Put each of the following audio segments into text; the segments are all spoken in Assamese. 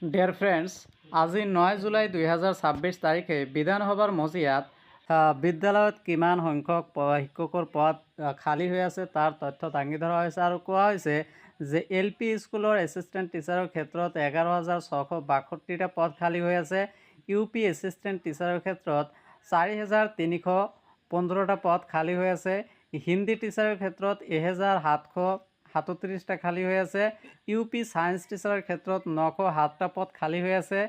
ডিয়াৰ ফ্ৰেণ্ডছ, আজি 9 জুলাই 2026 তাৰিখে বিধানসভাৰ মজিয়াত বিদ্যালয়ত কিমান সংখ্যক শিক্ষকৰ পদ খালী হৈ আছে তাৰ তথ্য দাঙি ধৰা হৈছে আৰু কোৱা হৈছে যে LP স্কুলৰ এছিষ্টেণ্ট টিচাৰৰ ক্ষেত্ৰত 11,662টা পদ খালী হৈ আছে। UP এছিষ্টেণ্ট টিচাৰৰ ক্ষেত্ৰত 4,315টা পদ খালী হৈ আছে। হিন্দী টিচাৰৰ ক্ষেত্ৰত 1,737টা খালী হৈ আছে। UP ছায়েন্স টিচাৰৰ ক্ষেত্ৰত 907টা পদ খালী হৈ আছে।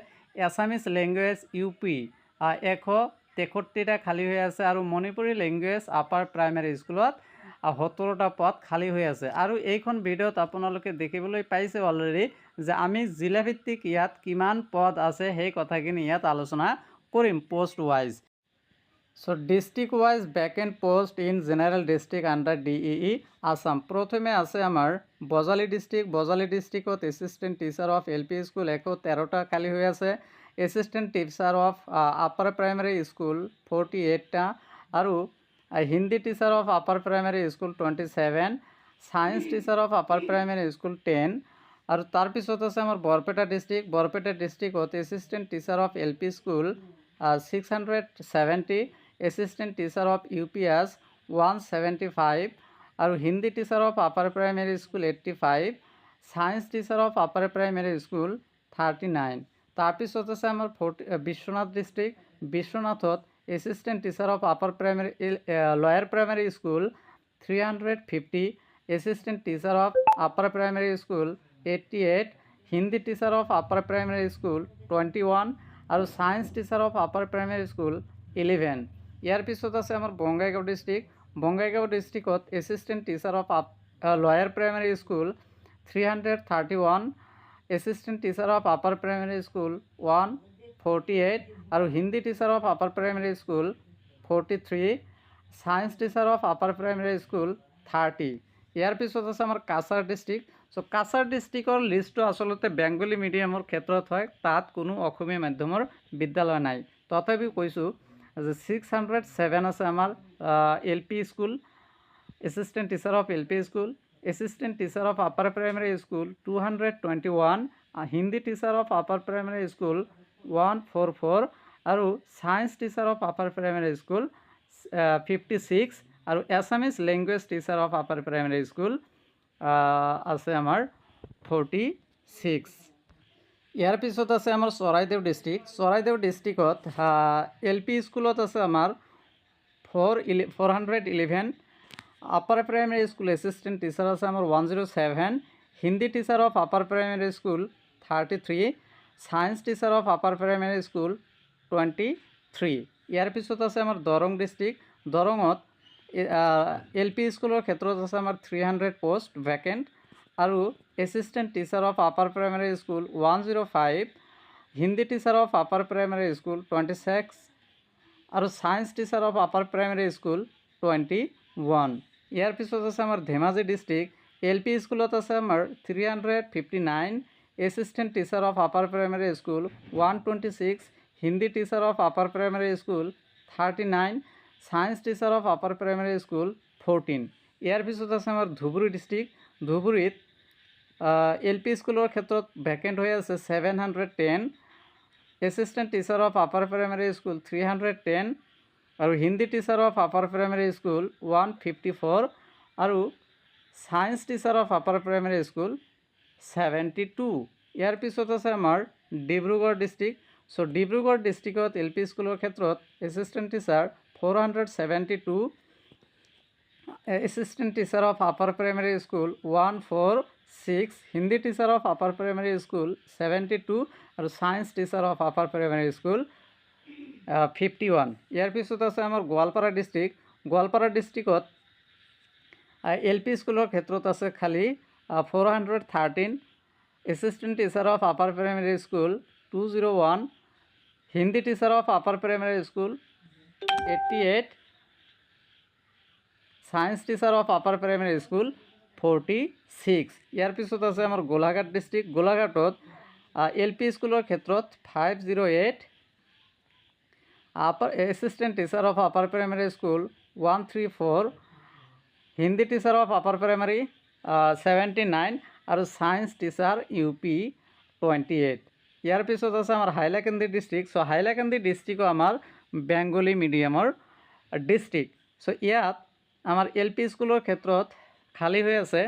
এছামিজ লেংগুৱেজ UP 163টা খালী হৈ আছে আৰু মণিপুৰী লেংগুৱেজ আপাৰ প্ৰাইমেৰী স্কুলত 70টা পদ খালী হৈ আছে। আৰু এইখন ভিডিঅ'ত আপোনালোকে দেখিবলৈ পাইছে অলৰেডি যে আমি জিলাভিত্তিক ইয়াত কিমান পদ আছে সেই কথাখিনি ইয়াত আলোচনা কৰিম post wise. So district wise vacant post in general district under DEE Assam. প্রথমে আছে আমার বজালি ডিস্ট্রিক্টত assistant teacher of LP school 113টা খালি হয়ে আছে। Assistant teacher of upper primary school 48টা আৰু Hindi teacher of upper primary school 27, science teacher of upper primary school 10 আৰু তাৰপিছত আছে আমাৰ বৰপেটা ডিস্ট্ৰিক্টত assistant teacher of LP school 670, assistant teacher of UPS 175 আৰু Hindi teacher of upper primary school 85, science teacher of upper primary school 39। তাৰপিছত আছে আমাৰ বিশ্বনাথত assistant teacher of upper primary lower primary school 350, assistant teacher of upper primary school 88, Hindi teacher of upper primary school 21 আৰু science teacher of upper primary school 11। ইয়াৰ পিছত আছে আমাৰ বঙাইগাঁও ডিস্ট্ৰিক্টত assistant teacher of lower primary school 331, assistant teacher of upper primary school 148 আৰু Hindi teacher of upper primary school 43, science teacher of upper primary school 30। ইয়াৰ পিছত আছে আমাৰ কাছাৰ ডিস্ট্ৰিক্ট। সো কাছাৰ ডিস্ট্ৰিক্টৰ লিষ্টটো আচলতে বেংগলী মিডিয়ামৰ ক্ষেত্ৰত হয়, তাত কোনো অসমীয়া মাধ্যমৰ বিদ্যালয় নাই। তথাপিও কৈছোঁ যে 607 আছে আমাৰ LP school, assistant teacher of LP school, assistant teacher of upper primary school 221, Hindi teacher of upper primary school 144 আৰু science teacher of upper primary school 56 আৰু Assamese language teacher of upper primary school আছে আমাৰ 46। ইয়াৰ পিছত আছে আমাৰ চৰাইদেউ ডিষ্ট্ৰিক্টত LP স্কুলত আছে আমাৰ 411, upper primary school assistant teacher আছে আমাৰ 107, Hindi teacher of upper primary school 33, science teacher of upper primary school 23। ইয়াৰ পিছত আছে আমাৰ দৰং দৰঙত LP স্কুলৰ ক্ষেত্ৰত আছে আমাৰ 300 পোষ্ট ভেকেণ্ট আৰু assistant teacher of upper primary school 105, Hindi teacher of upper primary school 26 আৰু science teacher of upper primary school 21। ইয়াৰ পিছত আছে আমাৰ ধেমাজি ডিষ্ট্ৰিক্ট। LP স্কুলত আছে আমাৰ 359, assistant teacher of upper primary school 126, Hindi teacher of upper primary school 39, science teacher of upper primary school 14। ইয়াৰ পিছত আছে আমাৰ ধুবুৰীত LP স্কুলৰ ক্ষেত্ৰত ভেকেণ্ট হৈ আছে 710, assistant teacher of upper primary school 310 আৰু Hindi teacher of upper primary school 154 আৰু science teacher of upper primary school 72। ইয়াৰ পিছত আছে আমাৰ ডিব্ৰুগড় ডিষ্ট্ৰিক্ট। সো ডিব্ৰুগড় ডিষ্ট্ৰিক্টত LP স্কুলৰ ক্ষেত্ৰত assistant teacher 472, assistant teacher of upper primary school 146, Hindi teacher of upper primary school 72 আৰু science teacher of upper primary school 51। ইয়াৰ পিছত আছে আমাৰ গোৱালপাৰা ডিষ্ট্ৰিক্টত LP স্কুলৰ ক্ষেত্ৰত আছে খালী 413, assistant teacher of upper primary school 201, Hindi teacher of upper primary school 88, science teacher of upper primary school 46। ইয়াৰ পিছত আছে আমাৰ গোলাঘাটত LP স্কুলৰ ক্ষেত্ৰত 508, assistant teacher of upper primary school 134, Hindi teacher of upper primary 79 আৰু সায়েন্স টিচাৰ UP 28। ইয়াৰ পিছত আছে আমাৰ হাইলাকান্দি ডিষ্ট্ৰিক্ট। চ' হাইলাকান্দি ডিষ্ট্ৰিক্টো আমাৰ বেংগলী মিডিয়ামৰ ডিষ্ট্ৰিক্ট। চ' ইয়াত আমাৰ LP স্কুলৰ ক্ষেত্ৰত খালী হৈ আছে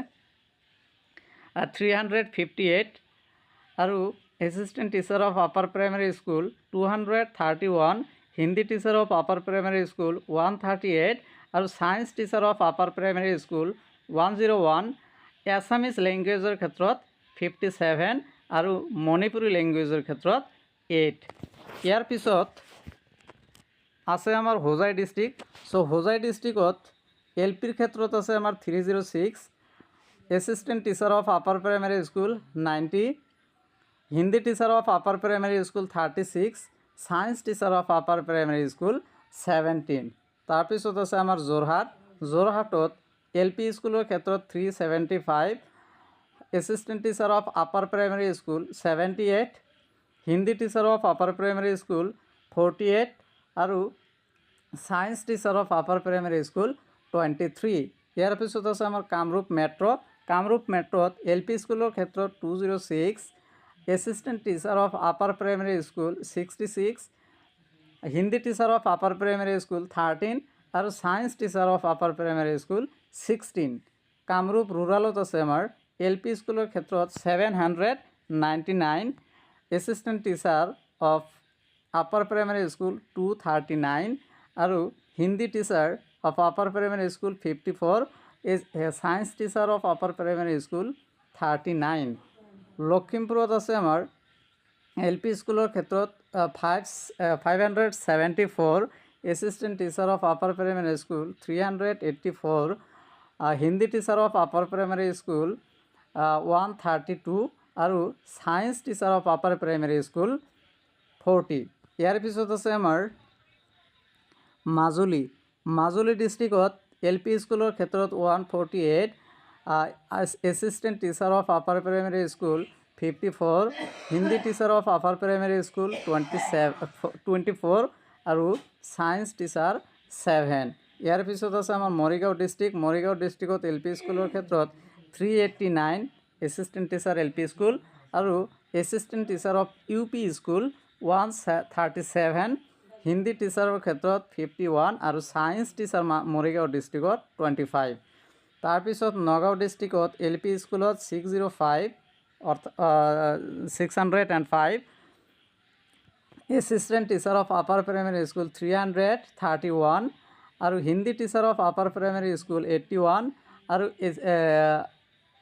358 আৰু assistant teacher of upper primary school 231, Hindi teacher of upper primary school 138 আৰু science teacher of upper primary school 101, Assamese লেংগুৱেজৰ ক্ষেত্ৰত 57 আৰু মণিপুৰী লেংগুৱেজৰ ক্ষেত্ৰত 8। ইয়াৰ পিছত আছে আমাৰ হোজাই ডিষ্ট্ৰিক্ট। চ' হোজাই ডিষ্ট্ৰিক্টত LPৰ ক্ষেত্ৰত আছে আমাৰ 306, assistant teacher of upper primary school 90, Hindi teacher of upper primary school 36, science teacher of upper primary school 17। তাৰপিছত আছে আমাৰ যোৰহাটত LP স্কুলৰ ক্ষেত্ৰত 375, assistant teacher of upper primary school 78, Hindi teacher of upper primary school 48 আৰু science teacher of upper primary school 23। ইয়াৰ পিছত আছে আমাৰ কামৰূপ মেট্ৰত LP স্কুলৰ ক্ষেত্ৰত 206, assistant teacher of upper primary school 66, Hindi teacher of upper primary school 13 আৰু science teacher of upper primary school 16। Kamrup ৰুৰালত আছে আমাৰ LP স্কুলৰ ক্ষেত্ৰত 799, assistant teacher of upper primary school 239 আৰু Hindi teacher of upper primary school 54, science teacher of upper primary school 39। লখিমপুৰত আছে আমাৰ LP স্কুলৰ ক্ষেত্ৰত 574, assistant teacher of upper primary school 384, Hindi teacher of upper primary school 132 আৰু science teacher of upper primary school 40। ইয়াৰ পিছত আছে আমাৰ মাজুলী ডিষ্ট্ৰিক্টত LP স্কুলৰ ক্ষেত্ৰত 148, assistant teacher of upper primary school 54, Hindi teacher of upper primary school 24 আৰু ছায়েন্স টিচাৰ 7। ইয়াৰ পিছত আছে আমাৰ মৰিগাঁও ডিষ্ট্ৰিক্টত LP স্কুলৰ ক্ষেত্ৰত 389, এছিষ্টেণ্ট টিচাৰ LP স্কুল আৰু assistant teacher of UP school 137, Hindi টিচাৰৰ ক্ষেত্ৰত 51 আৰু ছায়েন্স টিচাৰ মৰিগাঁও ডিষ্ট্ৰিক্টত 25। তাৰপিছত নগাঁও ডিষ্ট্ৰিক্টত LP স্কুলত 605, assistant teacher of upper primary school 331 আৰু Hindi teacher of upper primary school 81 আৰু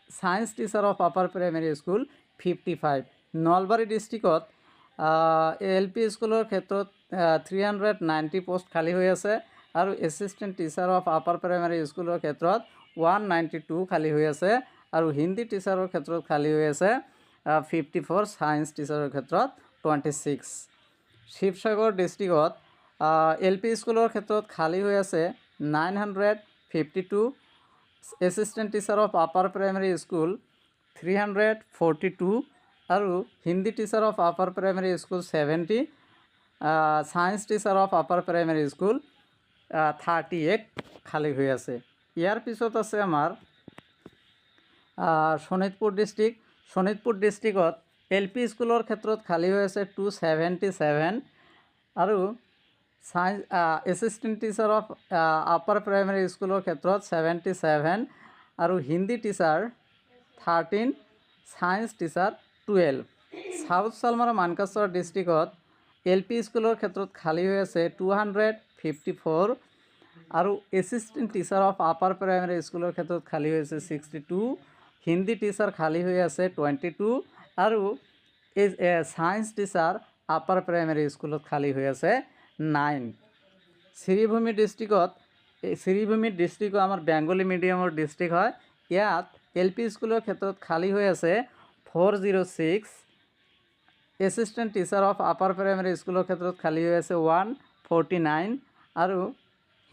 science teacher of upper primary school 55। Nalbari ডিষ্ট্ৰিক্টত LP স্কুলৰ ক্ষেত্ৰত 390 পোষ্ট খালী হৈ আছে আৰু assistant teacher of upper primary স্কুলৰ ক্ষেত্ৰত 192 খালী হৈ আছে আৰু হিন্দী টিচাৰৰ ক্ষেত্ৰত খালী হৈ আছে 54, ছায়েন্স টিচাৰৰ ক্ষেত্ৰত 26। শিৱসাগৰ ডিষ্ট্ৰিক্টত LP স্কুলৰ ক্ষেত্ৰত খালী হৈ আছে 952, assistant teacher of upper primary school 342 আৰু Hindi teacher of upper primary school 70, science teacher of upper primary school 38 খালী হৈ আছে। ইয়াৰ পিছত আছে আমাৰ শোণিতপুৰ ডিষ্ট্ৰিক্টত LP স্কুলৰ ক্ষেত্ৰত খালী হৈ আছে 277 আৰু assistant teacher of upper primary স্কুলৰ ক্ষেত্ৰত 77 আৰু Hindi teacher 13, science teacher 12। South Salmara Mankachar ডিষ্ট্ৰিক্টত LP স্কুলৰ ক্ষেত্ৰত খালী হৈ আছে 254 আৰু assistant teacher of upper primary স্কুলৰ ক্ষেত্ৰত খালী হৈ আছে 62, হিন্দী টিচাৰ খালী হৈ আছে 22 আৰু ছায়েন্স টিচাৰ আপাৰ প্ৰাইমেৰী স্কুলত খালী হৈ আছে 9। শ্ৰীভূমি ডিষ্ট্ৰিক্ট আমাৰ বেংগলী মিডিয়ামৰ ডিষ্ট্ৰিক্ট হয়। ইয়াত LP স্কুলৰ ক্ষেত্ৰত খালী হৈ আছে 406, assistant teacher of upper primary স্কুলৰ ক্ষেত্ৰত খালী হৈ আছে 149 আৰু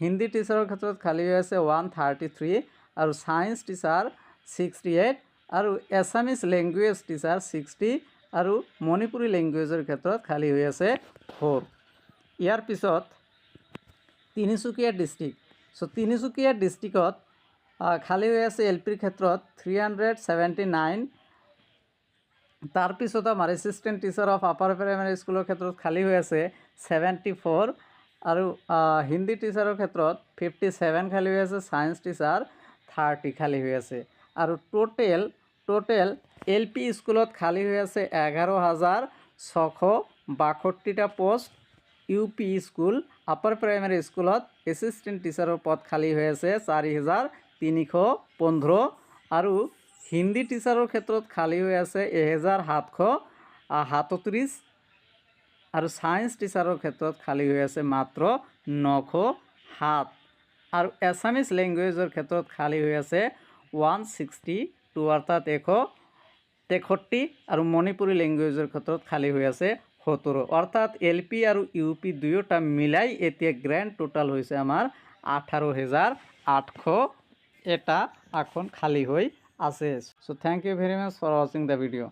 হিন্দী টিচাৰৰ ক্ষেত্ৰত খালী হৈ আছে 133 আৰু ছায়েন্স টিচাৰ 68 আৰু এছামিজ লেংগুৱেজ টিচাৰ 60 আৰু মণিপুৰী লেংগুৱেজৰ ক্ষেত্ৰত খালী হৈ আছে 4। ইয়াৰ পিছত তিনিচুকীয়া ডিষ্ট্ৰিক্টত খালী হৈ আছে LPৰ ক্ষেত্ৰত 379, তাৰপিছত আমাৰ assistant teacher of upper primary স্কুলৰ ক্ষেত্ৰত খালী হৈ আছে 74 আৰু হিন্দী টিচাৰৰ ক্ষেত্ৰত 57 খালী হৈ আছে, ছায়েন্স টিচাৰ 30 খালী হৈ আছে আৰু টোটেল এল পি স্কুলত খালী হৈ আছে 11,662টা post. U P school upper primary স্কুলত এছিষ্টেণ্ট টিচাৰৰ পদ খালী হৈ আছে 4,315 আৰু হিন্দী টিচাৰৰ ক্ষেত্ৰত খালী হৈ আছে 1,737 আৰু ছায়েন্স টিচাৰৰ ক্ষেত্ৰত খালী হৈ আছে মাত্ৰ 907 আৰু এছামিছ লেংগুৱেজৰ ক্ষেত্ৰত খালী হৈ আছে 162 অৰ্থাৎ 163 আৰু মণিপুৰী লেংগুৱেজৰ ক্ষেত্ৰত খালী হৈ আছে 17 অৰ্থাৎ এল পি আৰু ইউ পি দুয়োটা মিলাই এতিয়া গ্ৰেণ্ড টোটাল হৈছে আমাৰ 18,800 এটা আসন খালী হৈ আছে। So thank you very much for watching the video.